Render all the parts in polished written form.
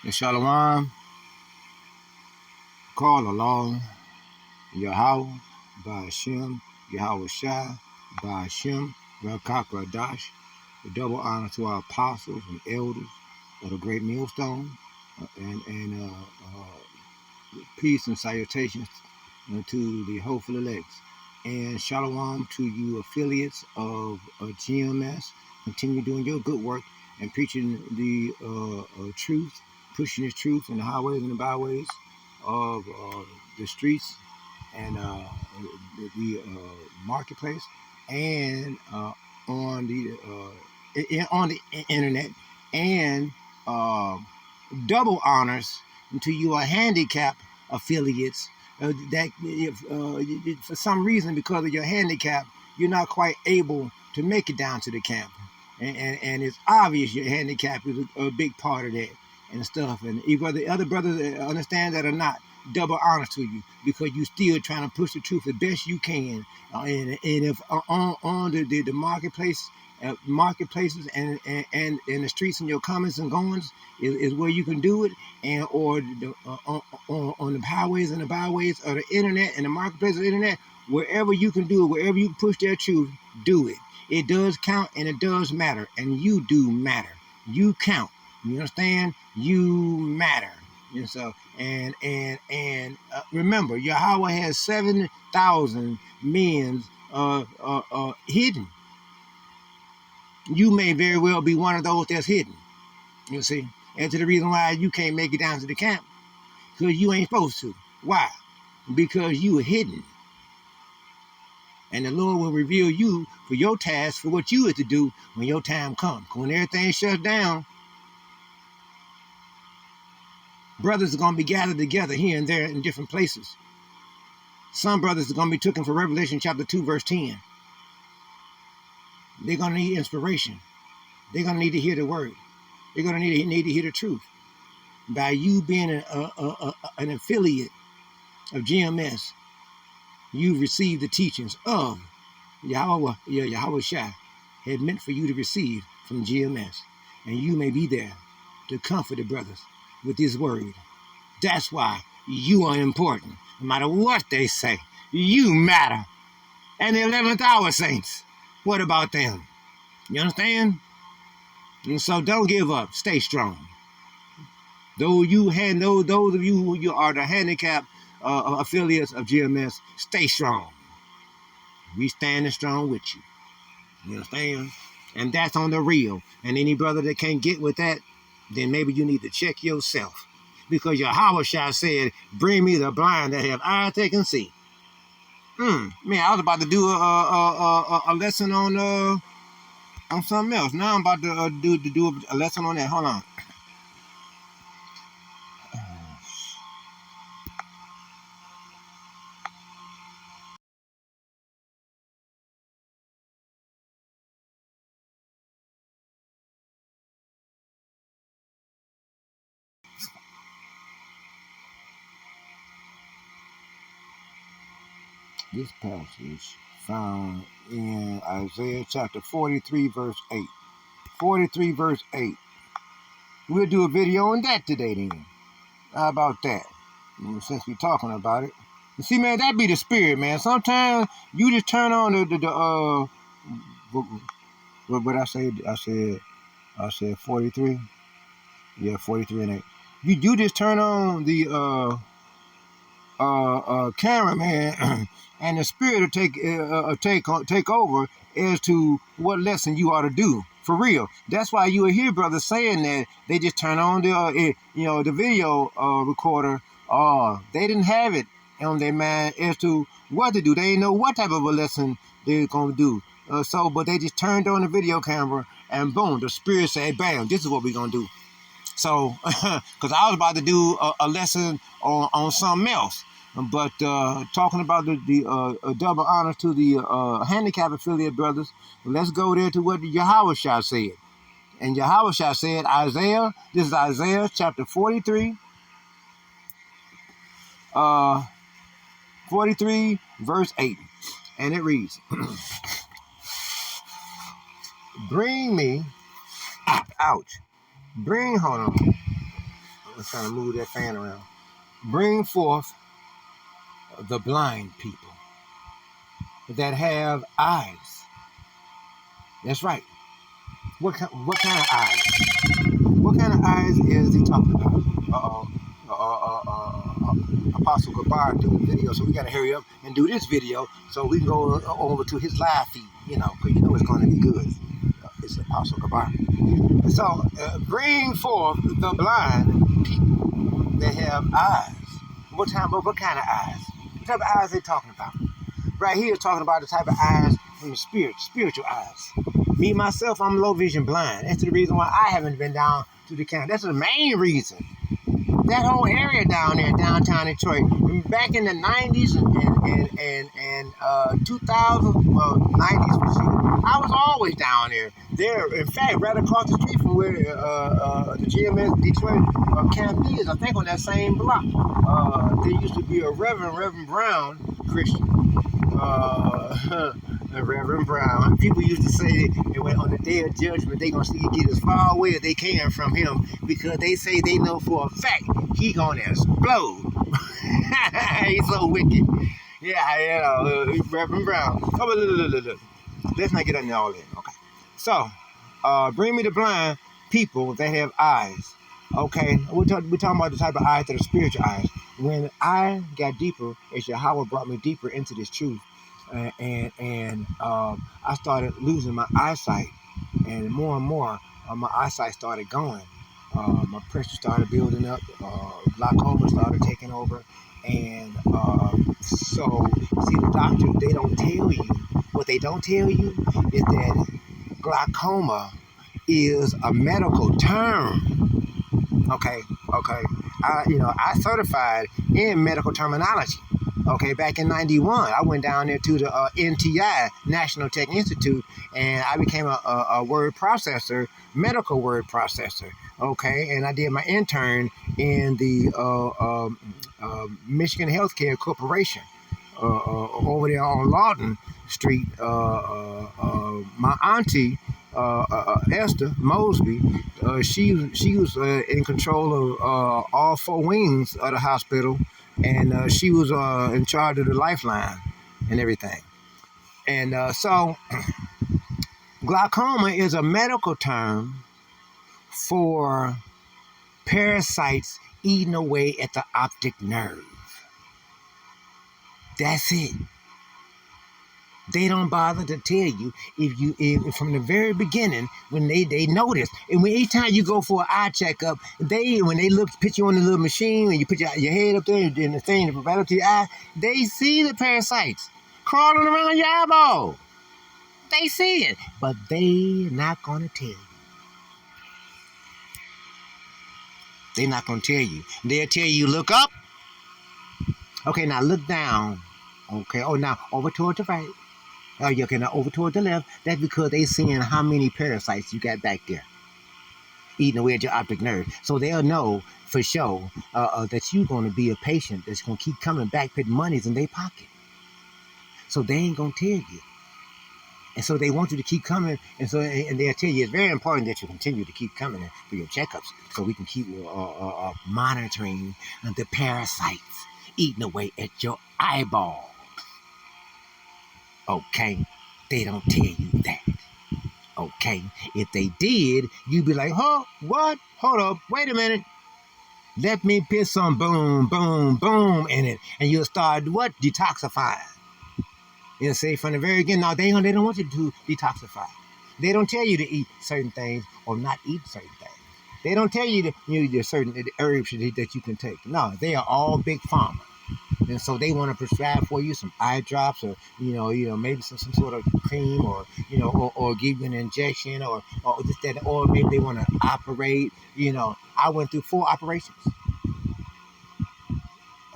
And Shalom, call Allah, Yahweh, Ba'ashem, Yahweh Shai, Ba'ashem, Rakak the double honor to our apostles and elders of the great millstone, and peace and salutations to the hopeful elects. And shalom to you affiliates of GMS. Continue doing your good work and preaching the truth, pushing the truth in the highways and the byways of the streets and the marketplace, and on the internet, and uh, double honors to your handicap affiliates that if for some reason, because of your handicap, you're not quite able to make it down to the camp, and it's obvious your handicap is a big part of that and stuff. And whether the other brothers understand that or not, double honors to you, because you still trying to push the truth the best you can. And if on the marketplaces and in the streets and your comings and goings is where you can do it, and or on the highways and the byways of the internet and the marketplace of the internet, wherever you can do it, wherever you can push their truth, do it. It does count and it does matter, and you do matter. You count. You understand? You matter. And so, remember, Yahweh has 7,000 men hidden. You may very well be one of those that's hidden. You see, and to the reason why you can't make it down to the camp, because you ain't supposed to. Why? Because you are hidden, and the Lord will reveal you for your task, for what you are to do when your time comes. When everything shuts down, brothers are going to be gathered together here and there in different places. Some brothers are going to be taken for Revelation chapter 2, verse 10. They're going to need inspiration. They're going to need to hear the word. They're going to need to hear the truth. By you being an affiliate of GMS, you've received the teachings of Yahweh Shai had meant for you to receive from GMS. And you may be there to comfort the brothers with this word. That's why you are important. No matter what they say, you matter. And the 11th hour saints, what about them? You understand? And so don't give up. Stay strong. Those of you who are the handicapped affiliates of GMS, stay strong. We standing strong with you. You understand? And that's on the real. And any brother that can't get with that, then maybe you need to check yourself. Because Yahweh said, bring me the blind that have eyes they can see. Man, I was about to do a lesson on something else. Now I'm about to do a lesson on that. Hold on. This passage found in Isaiah chapter 43, verse 8. 43, verse 8. We'll do a video on that today then. How about that? Since we're talking about it. You see, man, that be the spirit, man. Sometimes you just turn on what I say? I said 43. Yeah, 43 and 8. You just turn on the camera, man, and the spirit will take over as to what lesson you ought to do for real. That's why you will hear brothers saying that they just turn on the video recorder. They didn't have it on their mind as to what to do. They didn't know what type of a lesson they're gonna do. But they just turned on the video camera, and boom, the spirit said, "Bam, this is what we're gonna do." So, because I was about to do a lesson on something else, but talking about the double honor to the handicap affiliate brothers, let's go there to what Yahweh said. And Yahweh said, this is Isaiah chapter 43, 43 verse 8. And it reads, bring me, ouch, hold on. I'm trying to move that fan around. Bring forth the blind people that have eyes. That's right. What kind of eyes? What kind of eyes is he talking about? Apostle Gabar doing video, so we got to hurry up and do this video so we can go over to his live feed, because it's going to be good. It's Apostle Gabar. So bring forth the blind people that have eyes. What kind of eyes? What type of eyes they talking about? Right here, talking about the type of eyes from the spiritual eyes. Me, myself, I'm low vision blind. That's the reason why I haven't been down to the county. That's the main reason. That whole area down there, downtown Detroit, back in the 90s and 2000, well, 90s for sure, I was always down there. There, in fact, right across the street from where the GMS Detroit camp is, I think on that same block, there used to be a Reverend Brown Christian. Reverend Brown. People used to say that when on the day of judgment, they gonna see you get as far away as they can from him because they say they know for a fact he gonna explode. He's so wicked. Yeah, Reverend Brown. Oh, look. Let's not get into all that. Okay. So, bring me the blind people that have eyes. Okay, we're talking about the type of eyes that are spiritual eyes. When I got deeper, as Yahweh brought me deeper into this truth, and I started losing my eyesight, and more, my eyesight started going. My pressure started building up. Glaucoma started taking over, and so see the doctor. They don't tell you what they don't tell you is that glaucoma is a medical term. Okay. I certified in medical terminology. Okay, back in '91, I went down there to the NTI, National Tech Institute, and I became a word processor, medical word processor. Okay, and I did my intern in the Michigan Healthcare Corporation over there on Lawton Street. My auntie, Esther Mosby, she was in control of all four wings of the hospital, and she was in charge of the lifeline and everything. And so glaucoma is a medical term for parasites eating away at the optic nerve. That's it. They don't bother to tell you if from the very beginning when they notice. And when each time you go for an eye checkup, when they put you on the little machine and you put your head up there and the thing to provide up to your eye, they see the parasites crawling around your eyeball. They see it, but they're not gonna tell you. They're not gonna tell you. They'll tell you look up. Okay, now look down. Okay, now over toward the right. Oh, you can over toward the left. That's because they seeing how many parasites you got back there eating away at your optic nerve. So they'll know for sure that you're going to be a patient that's going to keep coming back, putting monies in their pocket. So they ain't going to tell you. And so they want you to keep coming. And they'll tell you it's very important that you continue to keep coming for your checkups so we can keep monitoring the parasites eating away at your eyeball. Okay, they don't tell you that. Okay, if they did, you'd be like, huh, what? Hold up, wait a minute. Let me put some boom, boom, boom in it. And you'll start what? Detoxifying. You'll say from the very beginning, no, they don't want you to detoxify. They don't tell you to eat certain things or not eat certain things. They don't tell you the certain herbs that you can take. No, they are all big pharma. And so they want to prescribe for you some eye drops or, maybe some sort of cream or, or give you an injection or this, that, or maybe they want to operate. I went through 4 operations.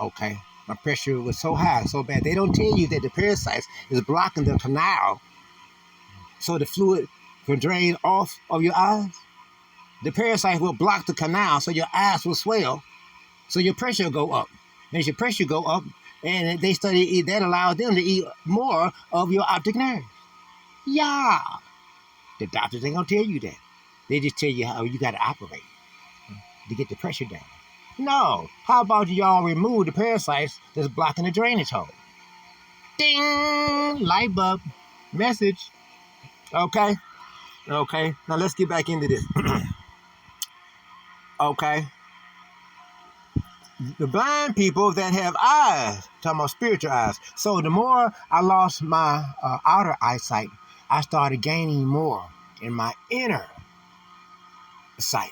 Okay. My pressure was so high, so bad. They don't tell you that the parasites is blocking the canal so the fluid can drain off of your eyes. The parasite will block the canal so your eyes will swell, so your pressure will go up. And as your pressure go up, and they study that allows them to eat more of your optic nerve. Yeah. The doctors ain't gonna tell you that. They just tell you how you gotta operate to get the pressure down. No. How about y'all remove the parasites that's blocking the drainage hole? Ding! Light bulb. Message. Okay. Okay. Now let's get back into this. Okay. The blind people that have eyes, talking about spiritual eyes. So the more I lost my outer eyesight, I started gaining more in my inner sight.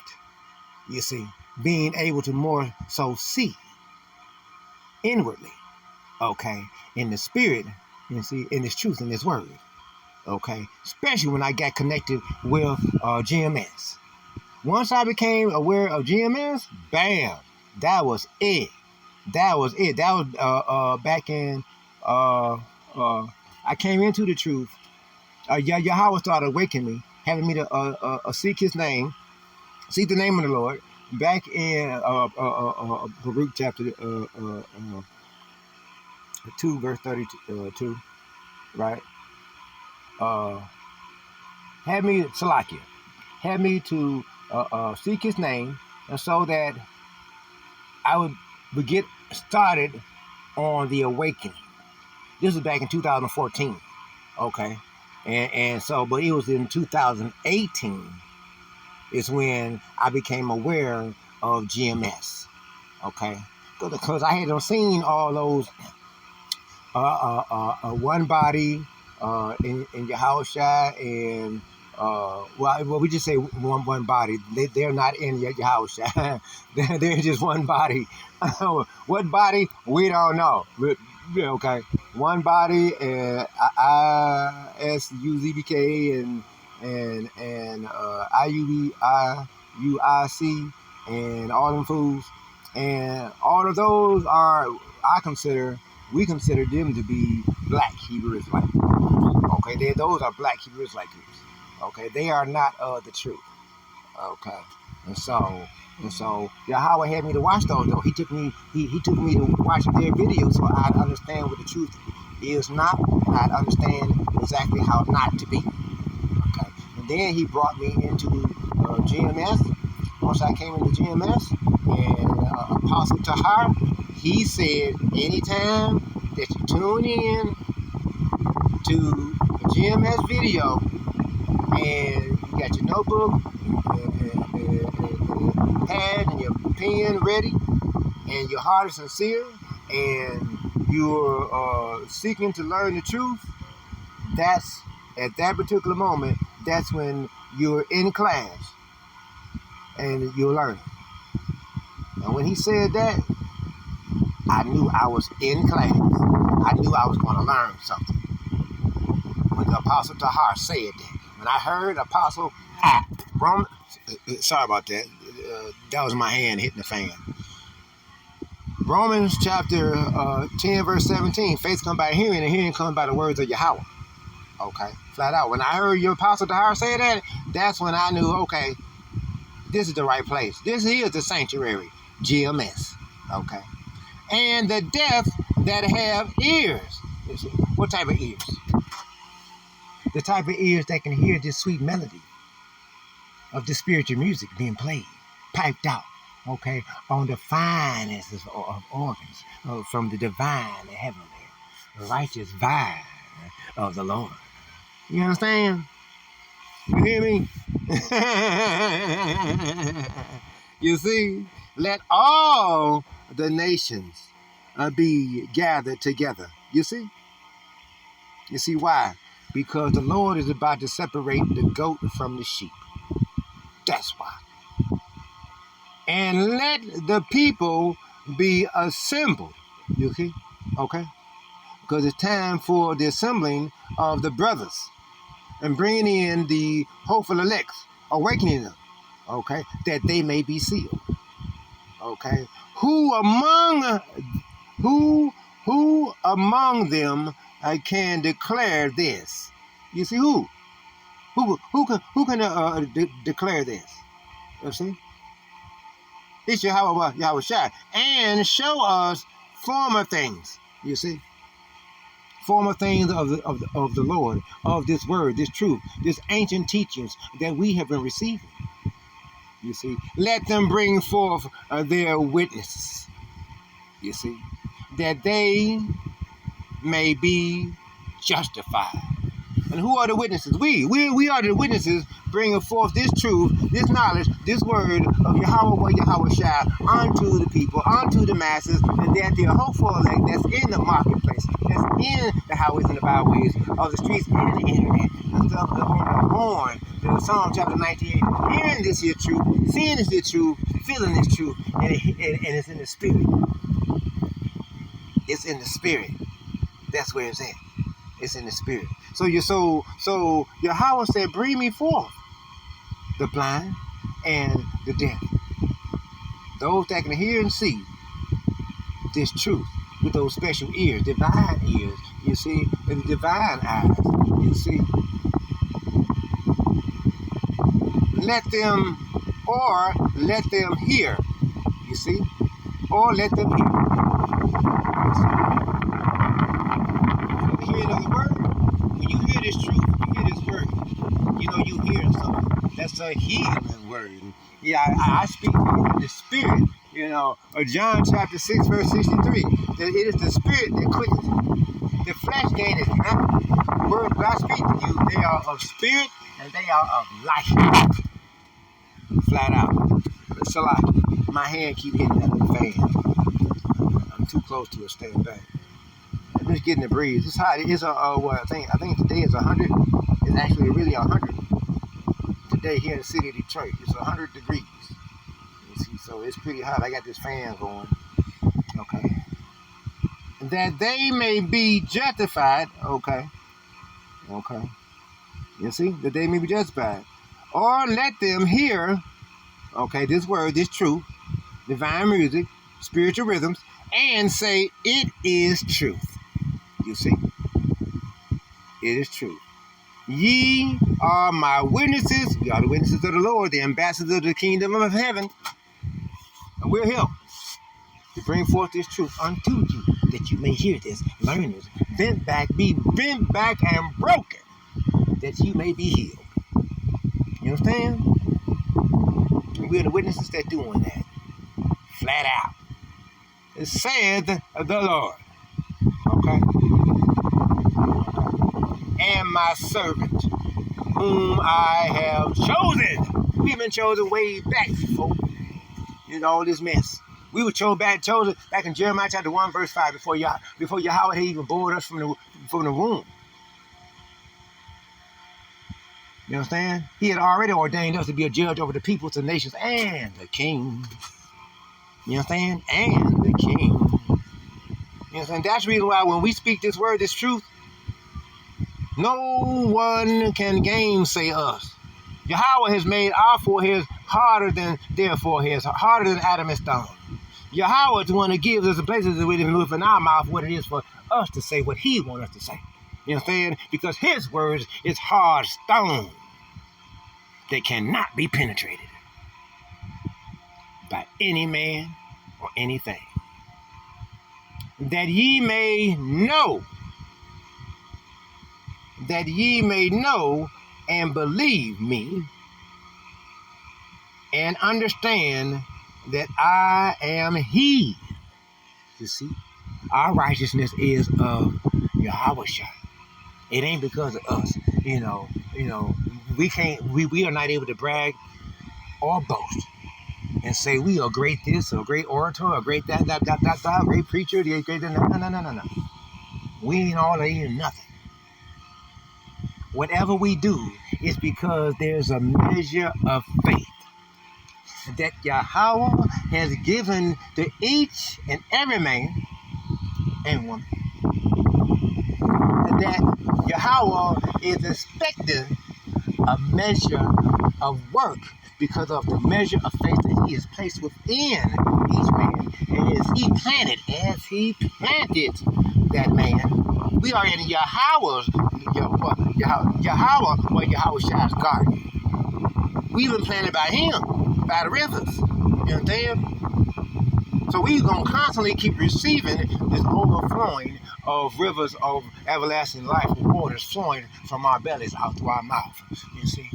You see, being able to more so see inwardly. Okay, in the spirit, you see, in this truth, in this word. Okay, especially when I got connected with GMS. Once I became aware of GMS, bam, that was it. That was it. That was back in. I came into the truth. Yahweh started awakening me, having me to seek His name, seek the name of the Lord. Back in Baruch chapter 2, verse 32, right? Had me Salakia, had me to seek His name, and so that I would get started on the awakening. This was back in 2014, okay, and so, but it was in 2018 is when I became aware of GMS, okay, because I had seen all those one body in Yahushua and well, we just say one body. They're not in Yahushua. They're just one body. What body? We don't know. Okay, one body and ISUZBK and IUIC and all them fools, and all of those are we consider them to be black Hebrew Israelites. Okay, those are black Hebrew Israelite groups. Okay, they are not the truth. Okay, and so Yahweh had me to watch those though. He took me to watch their videos so I'd understand what the truth is not, and I'd understand exactly how not to be. Okay, and then he brought me into GMS. Once I came into GMS, and Apostle Tahar, he said, anytime that you tune in to a GMS video and you got your notebook and pad and your pen ready and your heart is sincere and you're seeking to learn the truth, that's at that particular moment, that's when you're in class and you're learning. And when he said that, I knew I was in class. I knew I was going to learn something. When the Apostle Tahar said that, when I heard Apostle sorry about that. That was my hand hitting the fan. Romans chapter 10, verse 17. Faith comes by hearing, and hearing comes by the words of Yahweh. Okay, flat out. When I heard your Apostle Tahar say that, that's when I knew, okay, this is the right place. This is the sanctuary, GMS. Okay. And the deaf that have ears. What type of ears? The type of ears that can hear this sweet melody of the spiritual music being played, piped out, okay, on the finest of organs from the divine, the heavenly, righteous vine of the Lord. You understand? You hear me? You see, let all the nations be gathered together. You see? You see why? Because the Lord is about to separate the goat from the sheep. That's why. And let the people be assembled. You see? Okay? Because it's time for the assembling of the brothers and bringing in the hopeful elects, awakening them. Okay? That they may be sealed. Okay? Who among them can declare this? You see who? Who can declare this? You see? It's Yahweh Shai, and show us former things. You see, former things of the Lord, of this word, this truth, this ancient teachings that we have been receiving. You see, let them bring forth their witnesses. You see, that they may be justified. And who are the witnesses? We are the witnesses bringing forth this truth, this knowledge, this word of Yahweh or Yahweh Shai unto the people, unto the masses, and that the hopeful elect that's in the marketplace, that's in the highways and the byways of the streets and the internet, and stuff on the horn, the Psalm chapter 98, hearing this here truth, seeing this here truth, feeling this truth, and it's in the spirit. It's in the spirit. That's where it's at. It's in the spirit. So Yahweh said, bring me forth the blind and the deaf. Those that can hear and see this truth with those special ears, divine ears, you see, and divine eyes, you see. Let them hear, you see, or let them hear. Hearing of the word, when you hear this truth, you hear this word, you know you hear something. That's a healing word. Yeah, I speak in the spirit, you know, John chapter 6, verse 63, that it is the spirit that quickens. The flesh gain is nothing. The words that I speak to you, they are of spirit and they are of life. Flat out. So my hand keep hitting that little fan. I'm too close to it, staying back. I'm just getting the breeze. It's hot. It's I think today is 100. It's actually really 100 today here in the city of Detroit. It's 100 degrees. You see, so it's pretty hot. I got this fan going. Okay. That they may be justified. Okay. Okay. You see, that they may be justified, or let them hear. Okay, this word, this truth, divine music, spiritual rhythms, and say it is truth. You see, it is truth. Ye are my witnesses. We are the witnesses of the Lord, the ambassadors of the kingdom of heaven. And we're here to bring forth this truth unto you, that you may hear this, learn this, be bent back and broken, that you may be healed. You understand? And we're the witnesses that doing that. Flat out. It said the Lord. Okay? And my servant, whom I have chosen. We've been chosen way back before. You know, all this mess. We were chosen back in Jeremiah chapter 1, verse 5, before Yahweh had even born us from the womb. You understand? He had already ordained us to be a judge over the peoples, the nations, and the kings. You understand? And the king. You understand? That's the reason why when we speak this word, this truth, no one can gainsay us. Yahweh has made our foreheads harder than their foreheads, harder than Adam and stone. Yahweh is the one that gives us the places that we can live in our mouth what it is for us to say what he wants us to say. You understand? Because his words is hard stone that cannot be penetrated by any man or anything. That ye may know and believe me and understand that I am he. You see, our righteousness is of Yahweh Shai. It ain't because of us. You know, we are not able to brag or boast and say we are great this, or great orator, or great that, great preacher, great that. No. We ain't all that, ain't nothing. Whatever we do is because there's a measure of faith that Yahweh has given to each and every man and woman. That Yahweh is expecting a measure of work because of the measure of faith that he has placed within each man. And as he planted that man, we are in Yahweh Shai's garden. We've been planted by him, by the rivers. You understand? So we're going to constantly keep receiving this overflowing of rivers of everlasting life, waters flowing from our bellies out through our mouth. You see?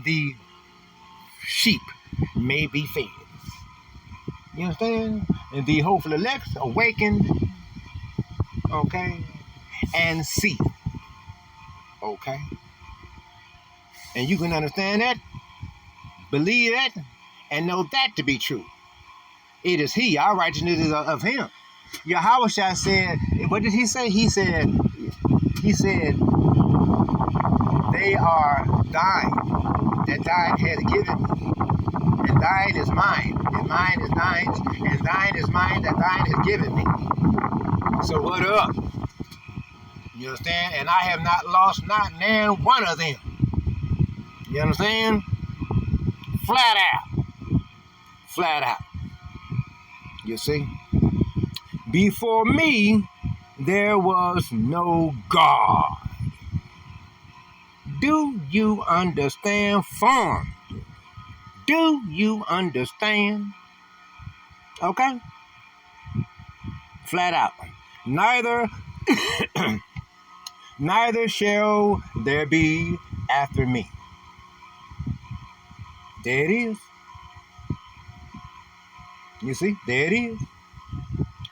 the sheep may be fed. You understand? And the hopeful elect awakened, okay, and see, okay? And you can understand that, believe that, and know that to be true. It is he, our righteousness is of him. Yahweh said, what did he say? He said, they are thine, that thine has given me. And thine is mine, and mine is thine, and thine is mine, that thine has given me. So what up? You understand? And I have not lost not nan one of them. You understand? Flat out. Flat out. You see? Before me, there was no God. Do you understand form? Do you understand? Okay? Flat out. Neither neither shall there be after me. There it is. You see? There it is.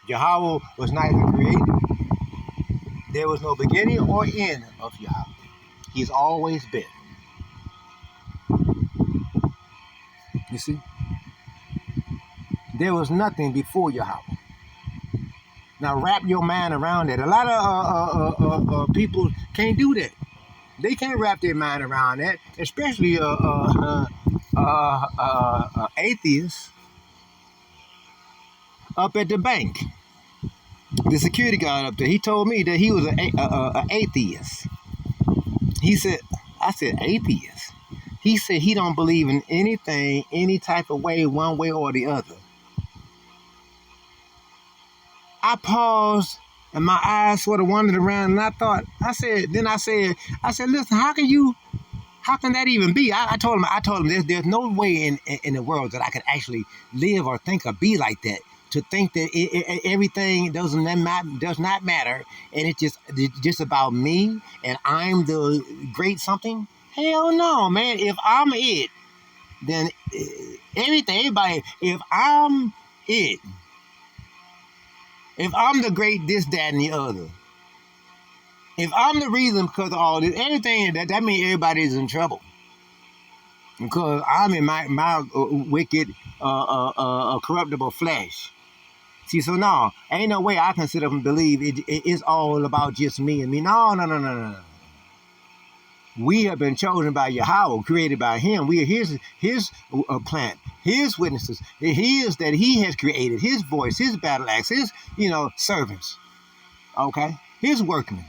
Yahweh was neither created. There was no beginning or end of Yahweh. He's always been. You see? There was nothing before Yahweh. Now wrap your mind around that. A lot of people can't do that. They can't wrap their mind around that, especially atheists up at the bank. The security guard up there, he told me that he was an atheist. He said, I said, atheist? He said he don't believe in anything, any type of way, one way or the other. I paused and my eyes sort of wandered around and I said, listen, how can that even be? I told him there's no way in the world that I could actually live or think or be like that. To think that everything does not matter, and it's just about me, and I'm the great something. Hell no, man. If I'm it, then everybody. If I'm it, if I'm the great this, that, and the other, if I'm the reason because of all this, everything that means everybody's in trouble. Because I'm in my wicked, corruptible flesh. See, so no, ain't no way I can sit up and believe it's all about just me and me. No. We have been chosen by Yahweh, created by him. We are his plant, his witnesses. He is that he has created, his voice, his battle axe, his, servants. Okay? His workmen.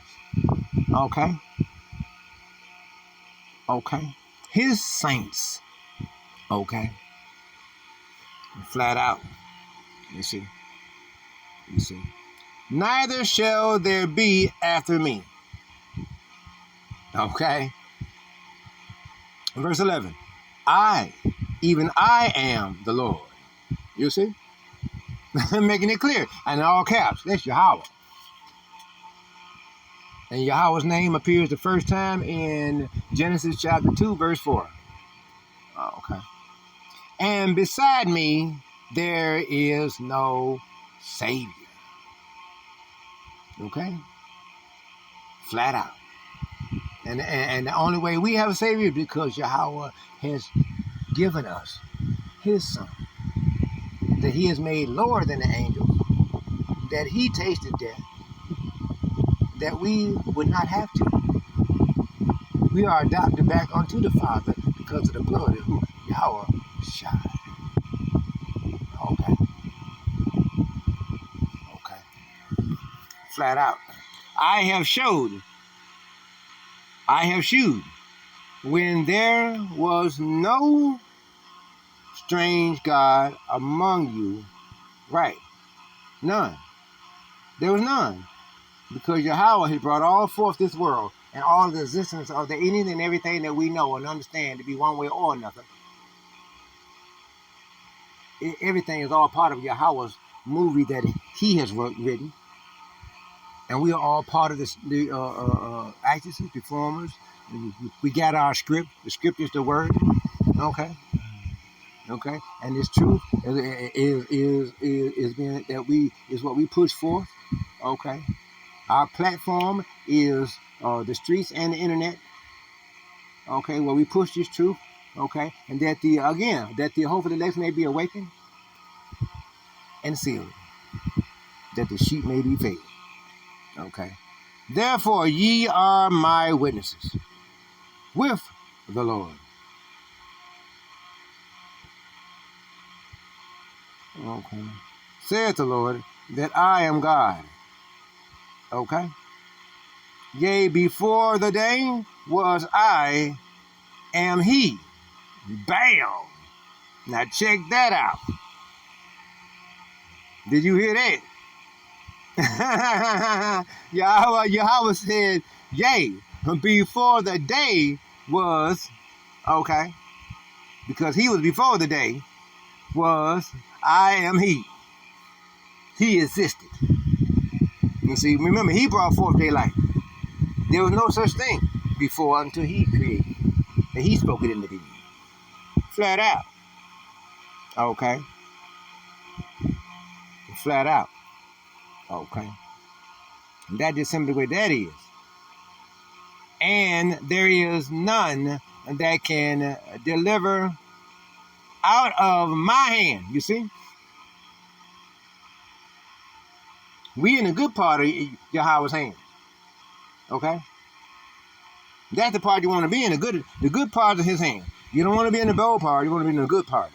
Okay? Okay? His saints. Okay? Flat out. You see? Neither shall there be after me. Okay? Verse 11. Even I am the Lord. You see? Making it clear. And in all caps, that's Yahweh. And Yahweh's name appears the first time in Genesis chapter 2, verse 4. Okay. And beside me, there is no Savior. Okay? Flat out. And the only way we have a Savior is because Yahweh has given us his Son, that he has made lower than the angels, that he tasted death, that we would not have to. We are adopted back unto the Father because of the blood of who? Yahweh H.I.D. Okay. Flat out. I have shewed when there was no strange God among you, right? None. There was none. Because Yahweh has brought all forth this world and all the existence of the anything and everything that we know and understand to be one way or another. Everything is all part of Yahweh's movie that he has written. And we are all part of the actresses, performers. We got our script. The script is the word. Okay. Okay. And this truth is being that we is what we push forth. Okay. Our platform is the streets and the internet. Okay, where we push this truth. Okay, and that the hope of the elect may be awakened and sealed, that the sheep may be fed. Okay. Therefore, ye are my witnesses with the Lord. Okay. Saith the Lord, that I am God. Okay. Yea, before the day was I am He. Bam. Now check that out. Did you hear that? Yahweh said, yea, before the day was, okay, because He was before the day, was I am He. He existed. You see, remember, He brought forth daylight. There was no such thing before until He created. And He spoke it into being. Flat out. Okay. Flat out. Okay. And that is simply what that is. And there is none that can deliver out of my hand. You see? We in the good part of Yahweh's hand. Okay? That's the part you want to be in, the good part of His hand. You don't want to be in the bad part, you want to be in the good part.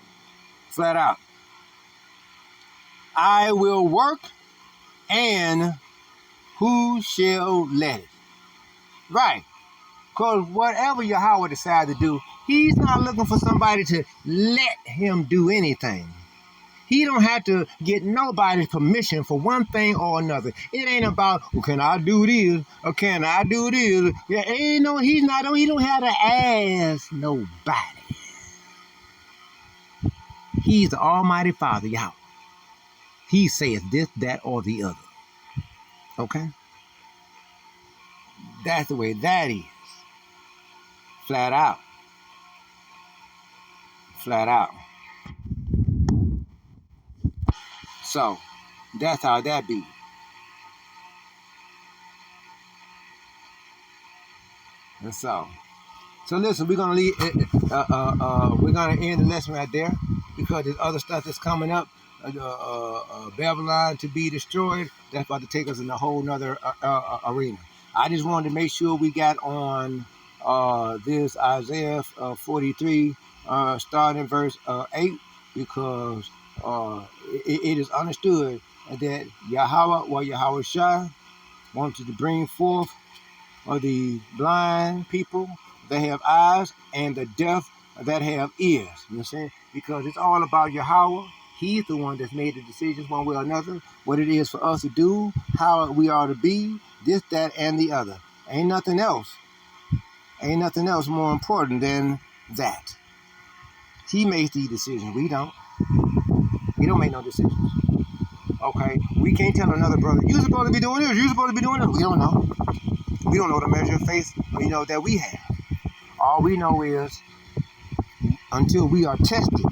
Flat out. I will work, and who shall let it? Right. Because whatever Yahweh decides to do, He's not looking for somebody to let Him do anything. He don't have to get nobody's permission for one thing or another. It ain't about, well, can I do this or can I do this? Yeah, ain't no, he don't have to ask nobody. He's the Almighty Father, Yahweh. He says this, that, or the other. Okay? That's the way that is. Flat out. Flat out. So, that's how that be. And so listen, we're gonna leave. We're gonna end the lesson right there because there's other stuff that's coming up. Babylon to be destroyed. That's about to take us in a whole nother arena. I just wanted to make sure we got on this Isaiah 43, starting verse 8, because it is understood that Yahweh Shai wanted to bring forth the blind people that have eyes and the deaf that have ears. You know what I'm saying? Because it's all about Yahweh. He's the one that's made the decisions one way or another, what it is for us to do, how we are to be, this, that, and the other. Ain't nothing else more important than that. He makes these decisions. We don't. We don't make no decisions. Okay? We can't tell another brother, you're supposed to be doing this, you're supposed to be doing this. We don't know. We don't know the measure of faith, that we have. All we know is until we are tested,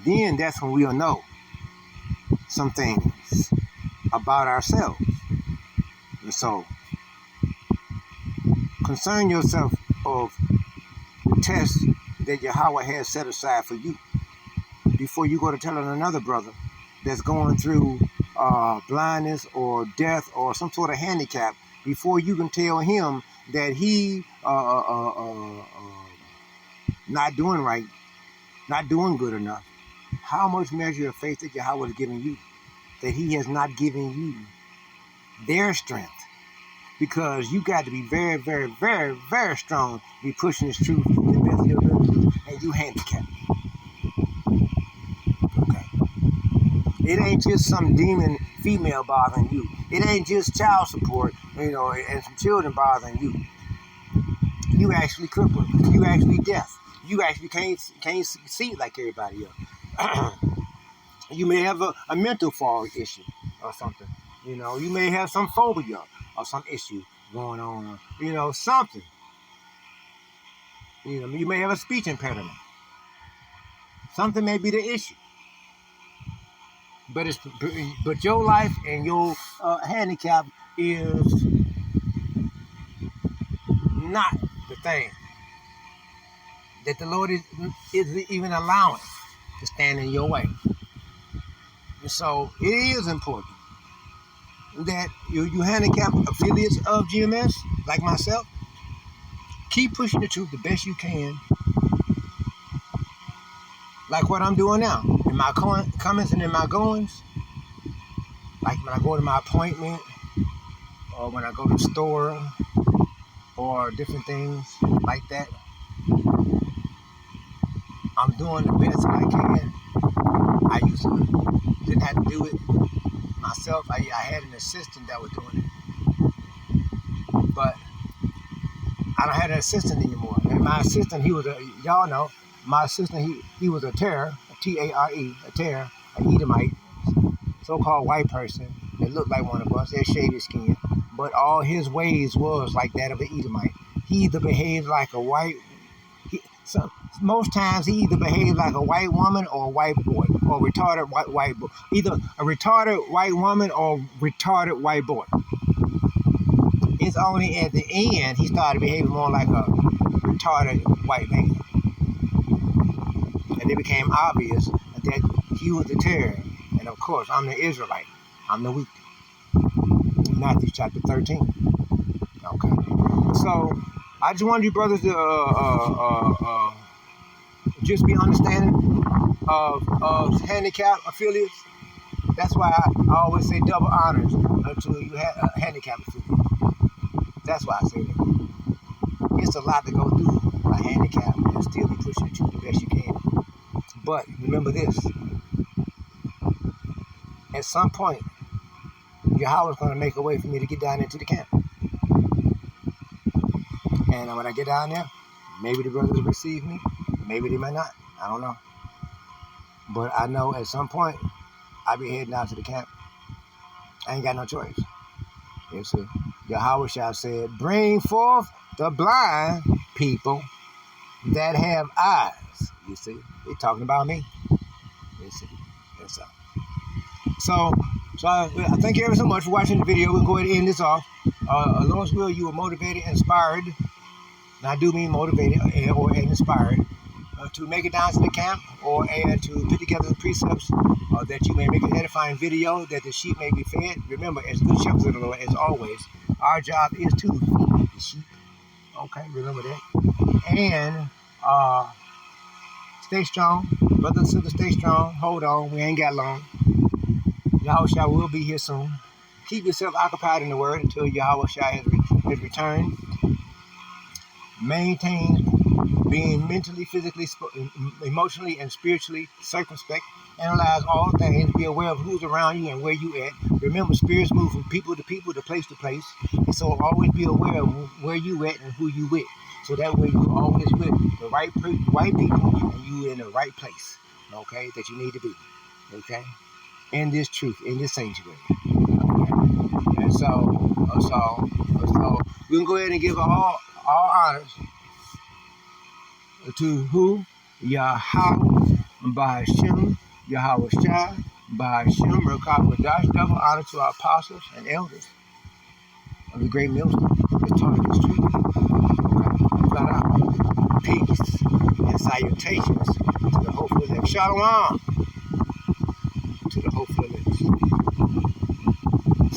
then that's when we'll know some things about ourselves. And so, concern yourself of the test that Yahweh has set aside for you before you go to telling another brother that's going through blindness or death or some sort of handicap, before you can tell him that he not doing right, not doing good enough. How much measure of faith that Yahweh has given you, that He has not given you their strength? Because you got to be very, very, very, very strong to be pushing this truth to the best of your ability, and you handicapped. Okay. It ain't just some demon female bothering you. It ain't just child support, and some children bothering you. You actually crippled. You actually deaf. You actually can't see like everybody else. You may have a mental fog issue or something. You know, you may have some phobia or some issue going on. You know, something. You know, you may have a speech impediment. Something may be the issue. But your life and your handicap is not the thing that the Lord is even allowing to stand in your way. And so it is important that you handicap affiliates of GMS, like myself, keep pushing the truth the best you can, like what I'm doing now. In my comments and in my goings, like when I go to my appointment, or when I go to the store, or different things like that, I'm doing the best I can. I used to didn't have to do it myself. I had an assistant that was doing it, but I don't have an assistant anymore. And my assistant, y'all know, my assistant, he was a terror, a T-A-R-E, a terror, an Edomite, so-called white person that looked like one of us, had shaded skin, but all his ways was like that of an Edomite. He either behaved like a white, most times he either behaved like a white woman or a white boy, or retarded white boy. Either a retarded white woman or retarded white boy. It's only at the end he started behaving more like a retarded white man. And it became obvious that he was the terror. And of course, I'm the Israelite. I'm the weak. Matthew chapter 13. Okay. So I just wanted you brothers to just be understanding of handicap affiliates. That's why I always say double honors until you have a handicap affiliate. That's why I say that. It's a lot to go through a handicap and still be pushing the truth the best you can. But remember this. At some point, Yahweh's going to make a way for me to get down into the camp. And when I get down there, maybe the brothers will receive me. Maybe they might not. I don't know. But I know at some point, I'll be heading out to the camp. I ain't got no choice. You see, Yahweh Shah said, bring forth the blind people that have eyes. You see, they're talking about me. You see, that's all. So I thank you ever so much for watching the video. We'll go ahead and end this off. Lord's will, you were motivated, inspired, and I do mean motivated or inspired, to make it down to the camp, or to put together the precepts that you may make an edifying video, that the sheep may be fed. Remember, as good shepherds of the Lord, as always, our job is to feed the sheep. Okay, remember that. And stay strong. Brothers and sisters, stay strong. Hold on. We ain't got long. Yahushua will be here soon. Keep yourself occupied in the word until Yahushua has returned. Maintain being mentally, physically, emotionally, and spiritually circumspect. Analyze all things. Be aware of who's around you and where you at. Remember, spirits move from people to people, to place to place. And so always be aware of where you at and who you with. So that way you're always with the right people and you in the right place, okay, that you need to be, okay, in this truth, in this sanctuary. Okay? And so we can go ahead and give all honors to who? Yahweh, by Hashem, Yahweh Shai, by Hashem, Rakakwadash, double honor to our apostles and elders of the great millstone that taught us this truth. Okay? Flat out. Peace and salutations to the hopeful elect. Shalom to the hopeful elect.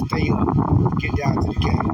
Stay up. Get down to the camp.